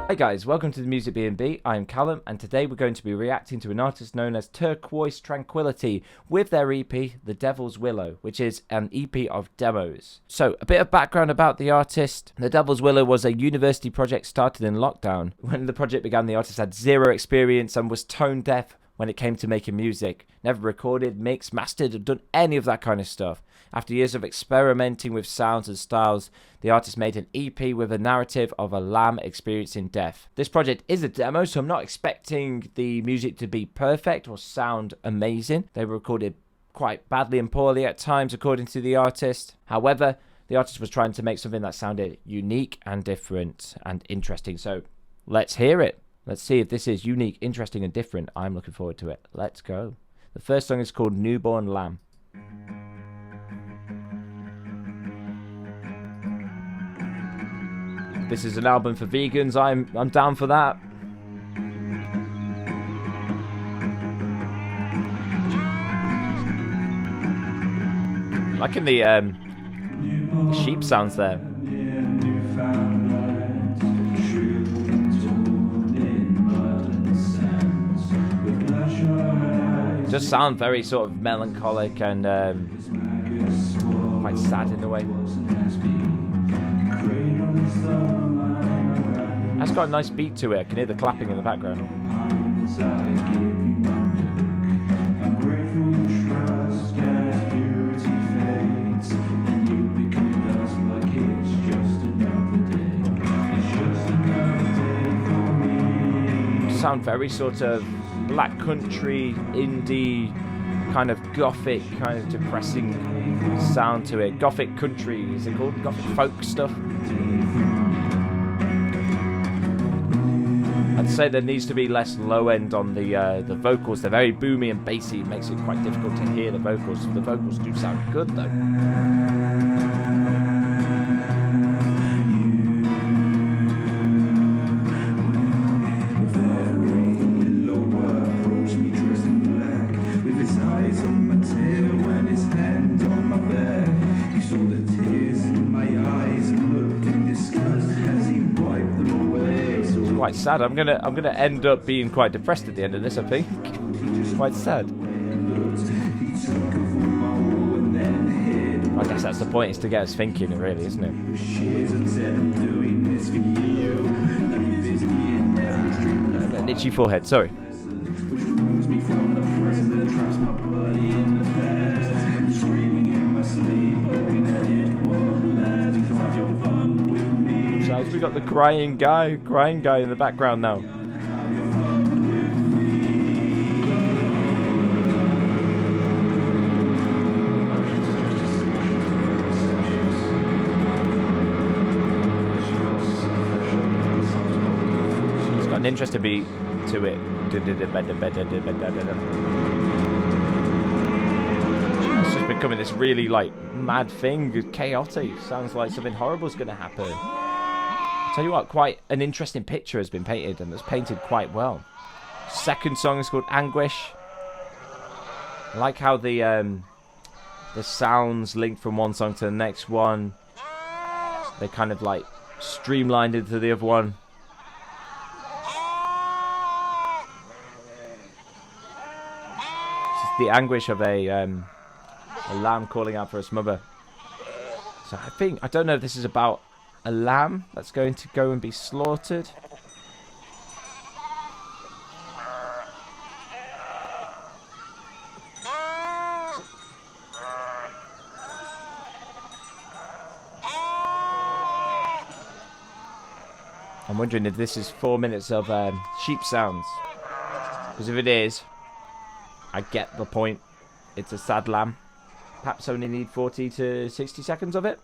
Hi guys, welcome to the Music B&B. I'm Callum, and today we're going to be reacting to an artist known as Turquoise Tranquillity with their EP, The Devil's Willow, which is an EP of demos. So, a bit of background about the artist. The Devil's Willow was a university project started in lockdown. When the project began, the artist had zero experience and was tone deaf when it came to making music. Never recorded, mixed, mastered, or done any of that kind of stuff. After years of experimenting with sounds and styles, the artist made an EP with a narrative of a lamb experiencing death. This project is a demo, so I'm not expecting the music to be perfect or sound amazing. They were recorded quite badly and poorly at times, according to the artist. However, the artist was trying to make something that sounded unique and different and interesting. So let's hear it. Let's see if this is unique, interesting, and different. I'm looking forward to it. Let's go. The first song is called Newborn Lamb. This is an album for vegans. I'm down for that. Liking the sheep sounds there. It does sound very sort of melancholic and quite sad in a way. That's got a nice beat to it. I can hear the clapping in the background. Sound very sort of black country, indie, kind of gothic, kind of depressing sound to it. Gothic country, is it called? Gothic folk stuff? I'd say there needs to be less low end on the vocals. They're very boomy and bassy. It makes it quite difficult to hear the vocals. The vocals do sound good though. Quite sad. I'm gonna end up being quite depressed at the end of this, I think. Quite sad. I guess that's the point, is to get us thinking, really, isn't it? An itchy forehead, sorry. We got the crying guy in the background now. It's got an interesting beat to it. It's just becoming this really like mad thing, chaotic. Sounds like something horrible's going to happen. Tell you what, quite an interesting picture has been painted, and it's painted quite well. Second song is called Anguish. I like how the sounds link from one song to the next one. They kind of like streamlined into the other one. This is the anguish of a lamb calling out for its mother. So I don't know if this is about a lamb that's going to go and be slaughtered. I'm wondering if this is 4 minutes of sheep sounds. Because if it is, I get the point. It's a sad lamb. Perhaps only need 40 to 60 seconds of it.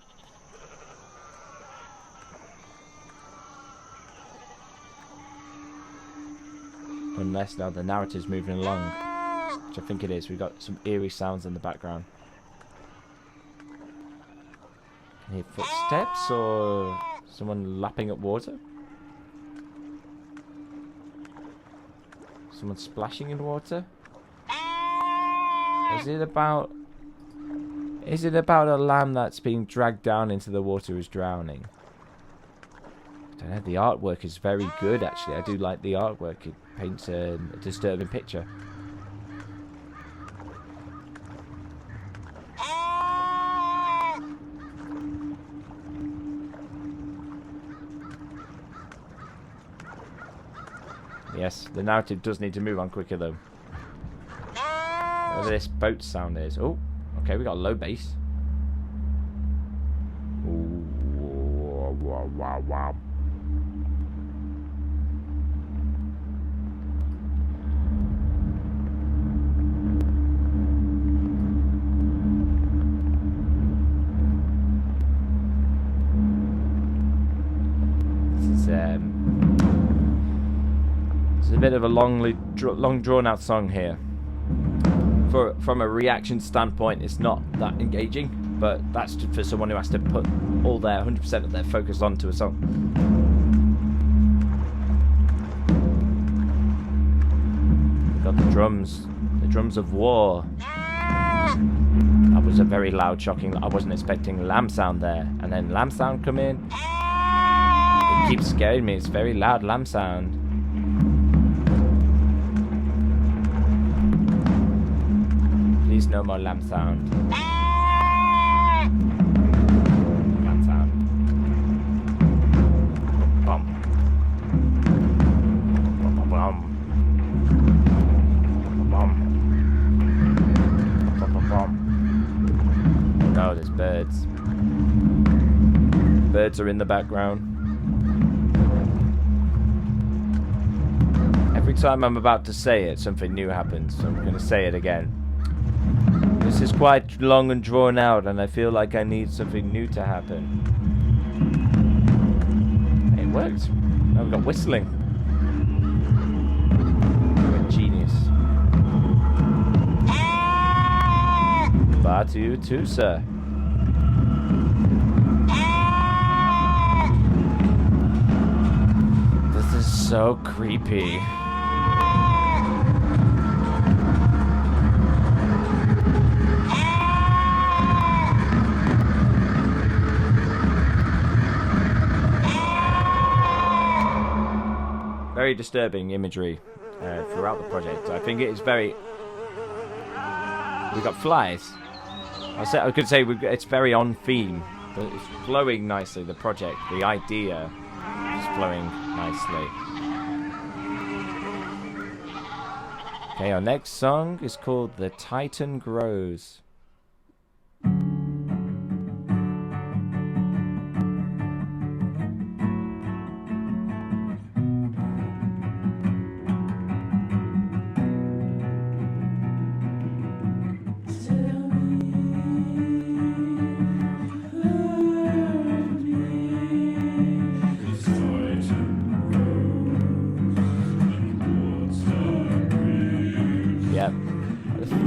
Unless now the narrative's moving along, which I think it is. We've got some eerie sounds in the background. Can you hear footsteps or someone lapping up water? Someone splashing in water? Is it about a lamb that's being dragged down into the water who's drowning? don't know, the artwork is very good, actually. I do like the artwork. It paints a disturbing picture. Yes, the narrative does need to move on quicker, though. Whatever this boat sound is. Oh, okay, we got a low bass. Ooh, wow, wow, wow. This is a bit of a long drawn out song here. From a reaction standpoint, it's not that engaging, but that's just for someone who has to put all their 100% of their focus onto a song. We've got the drums of war. That was a very loud, shocking. I wasn't expecting lamb sound there, and then lamb sound come in. It keeps scaring me. It's very loud lamb sound. Please no more lamb sound. Lamb sound. Bum. Bum bum bum. Bum bum bum bum. No, there's birds. Birds are in the background. Every time I'm about to say it, something new happens, so I'm going to say it again. This is quite long and drawn out, and I feel like I need something new to happen. It worked. Now we've got whistling. You're a genius. Far to you too, sir. This is so creepy. Very disturbing imagery throughout the project. I think it is very... We've got flies. I could say it's very on theme, but it's flowing nicely. The project, the idea is flowing nicely. Okay, our next song is called The Titan Grows.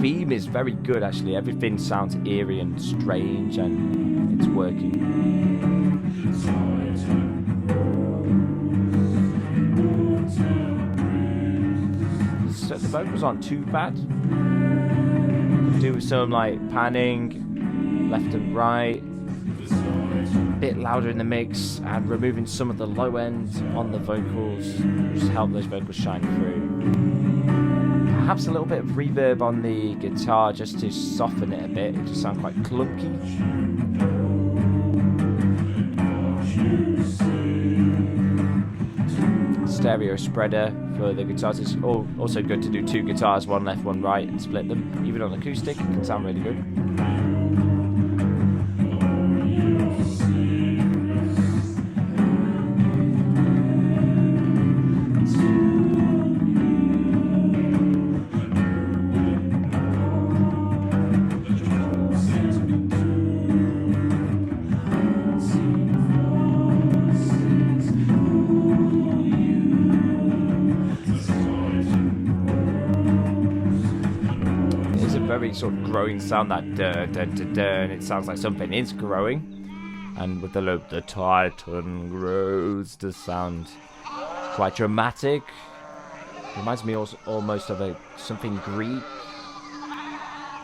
Theme is very good, actually. Everything sounds eerie and strange, and it's working. So the vocals aren't too bad. Do some like panning left and right, a bit louder in the mix, and removing some of the low end on the vocals just help those vocals shine through. Perhaps a little bit of reverb on the guitar just to soften it a bit. It just sounds quite clunky. Stereo spreader for the guitars. It's also good to do two guitars, one left, one right, and split them. Even on acoustic, it can sound really good. Very sort of growing sound, that dun, dun, dun, dun. It sounds like something is growing, and with the loop, the Titan grows, does sound quite dramatic. Reminds me also almost of something Greek,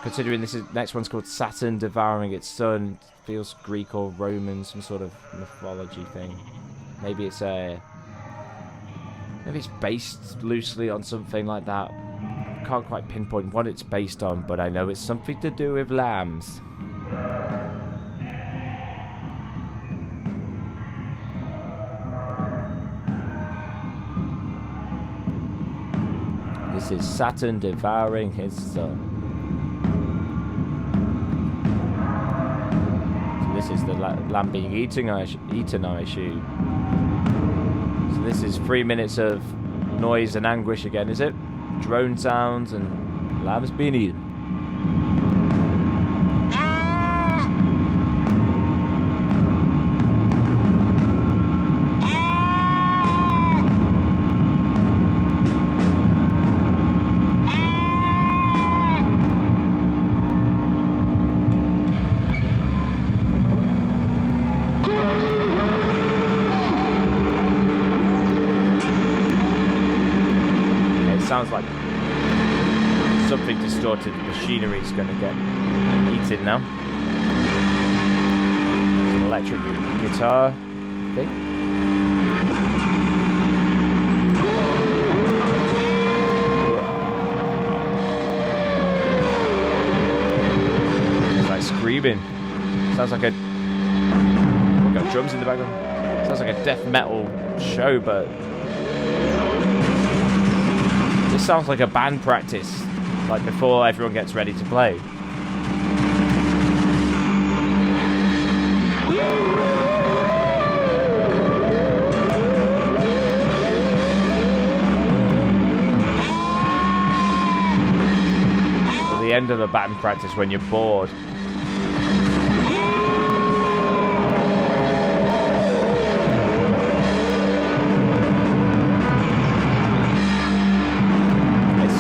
considering this next one's called Saturn devouring its son. It feels Greek or Roman, some sort of mythology thing. Maybe it's based loosely on something like that. I can't quite pinpoint what it's based on, but I know it's something to do with lambs. This is Saturn devouring his son. So this is the lamb being eaten, I assume. So this is 3 minutes of noise and anguish again, is it? Drone sounds and lambs being eaten. Sounds like something distorted machinery is going to get eaten now. An electric guitar thing. It's like screaming. Sounds like we've got drums in the background. Sounds like a death metal show, but this sounds like a band practice, like before everyone gets ready to play. At the end of the band practice when you're bored.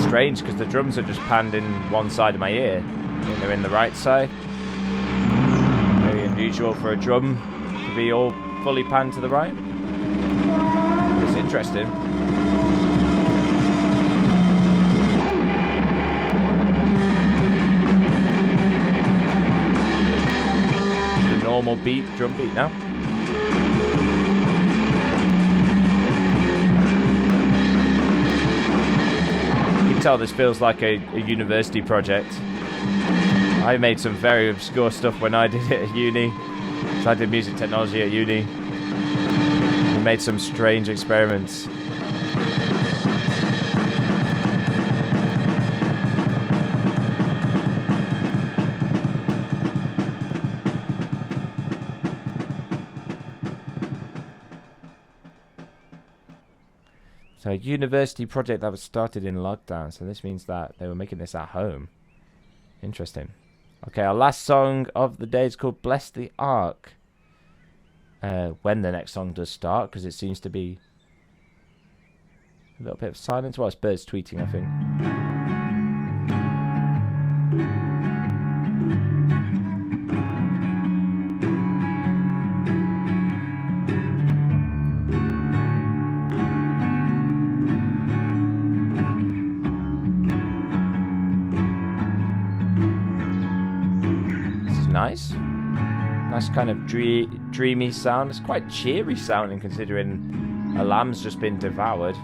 Strange because the drums are just panned in one side of my ear. I think they're in the right side. Very unusual for a drum to be all fully panned to the right. It's interesting. The normal beat, drum beat now. Tell this feels like a university project. I made some very obscure stuff when I did it at uni. So I did music technology at uni. We made some strange experiments. So a university project that was started in lockdown. So this means that they were making this at home. Interesting. Okay, our last song of the day is called Bless the Ark. When the next song does start, because it seems to be a little bit of silence. Well, it's birds tweeting, I think. Nice kind of dreamy sound. It's quite cheery sounding considering a lamb's just been devoured.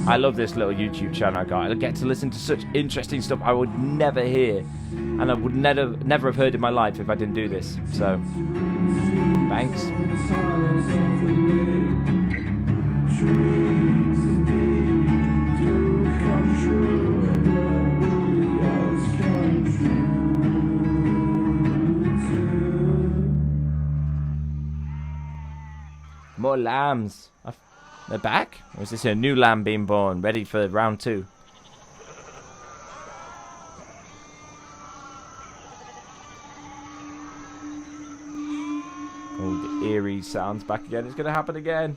I love this little YouTube channel I got. I get to listen to such interesting stuff I would never hear, and I would never have heard in my life if I didn't do this. So, thanks. More lambs. They're back? Or is this a new lamb being born, ready for round 2? Oh, the eerie sounds back again. It's going to happen again.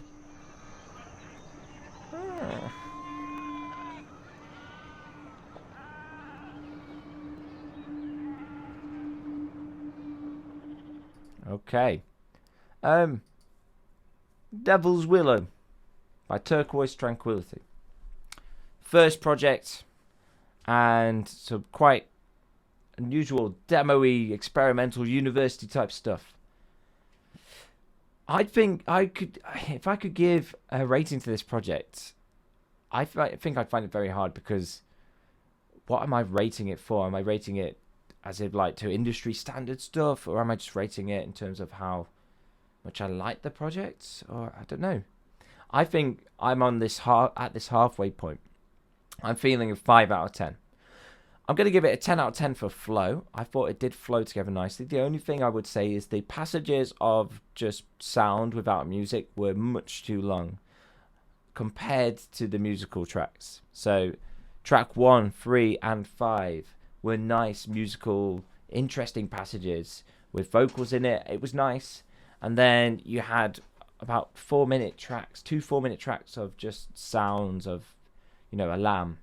Okay. Devil's Willow by Turquoise Tranquillity. First project, and some quite unusual demo-y, experimental, university type stuff. I think I could, if I could give a rating to this project, I think I'd find it very hard, because what am I rating it for? Am I rating it as if like to industry standard stuff, or am I just rating it in terms of how much I like the project? Or I don't know. I think I'm on this at this halfway point. I'm feeling a 5 out of 10. I'm going to give it a 10 out of 10 for flow. I thought it did flow together nicely. The only thing I would say is the passages of just sound without music were much too long compared to the musical tracks. So track 1, 3, and 5 were nice, musical, interesting passages with vocals in it. It was nice. And then you had about 4-minute tracks, 2 4-minute tracks of just sounds of, a lamb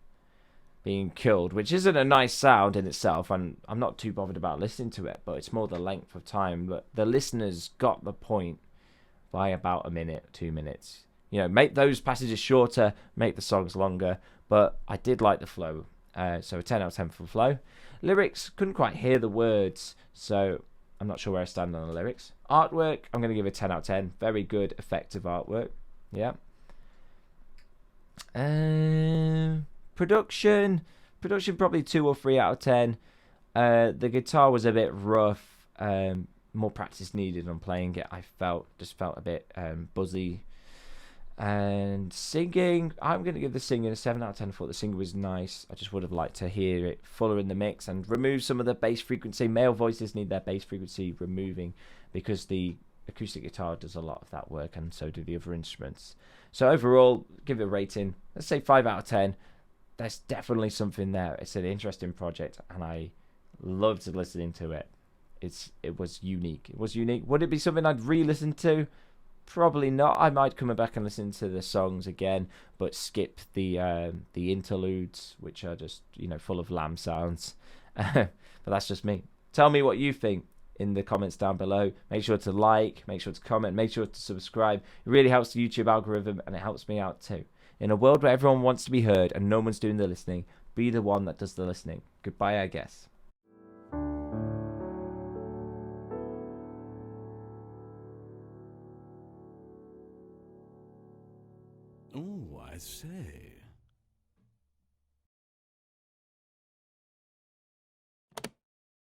being killed, which isn't a nice sound in itself, and I'm not too bothered about listening to it, but it's more the length of time. But the listeners got the point by about a minute, 2 minutes. Make those passages shorter, make the songs longer, but I did like the flow. So a 10 out of 10 for flow. Lyrics, couldn't quite hear the words, so I'm not sure where I stand on the lyrics. Artwork, I'm going to give it a 10 out of 10. Very good, effective artwork. Yeah. Production probably 2 or 3 out of 10. The guitar was a bit rough. More practice needed on playing it. I just felt a bit buzzy. And singing, I'm going to give the singing a 7 out of 10. I thought the singing was nice. I just would have liked to hear it fuller in the mix and remove some of the bass frequency. Male voices need their bass frequency removing, because the acoustic guitar does a lot of that work, and so do the other instruments. So overall, give it a rating. Let's say 5 out of 10. There's definitely something there. It's an interesting project, and I loved listening to it. It was unique. Would it be something I'd re-listen to? Probably not. I might come back and listen to the songs again, but skip the interludes, which are just full of lamb sounds. But that's just me. Tell me what you think in the comments down below. Make sure to like, make sure to comment, make sure to subscribe. It really helps the YouTube algorithm, and it helps me out too. In a world where everyone wants to be heard and no one's doing the listening, be the one that does the listening. Goodbye, I guess. Oh, I say.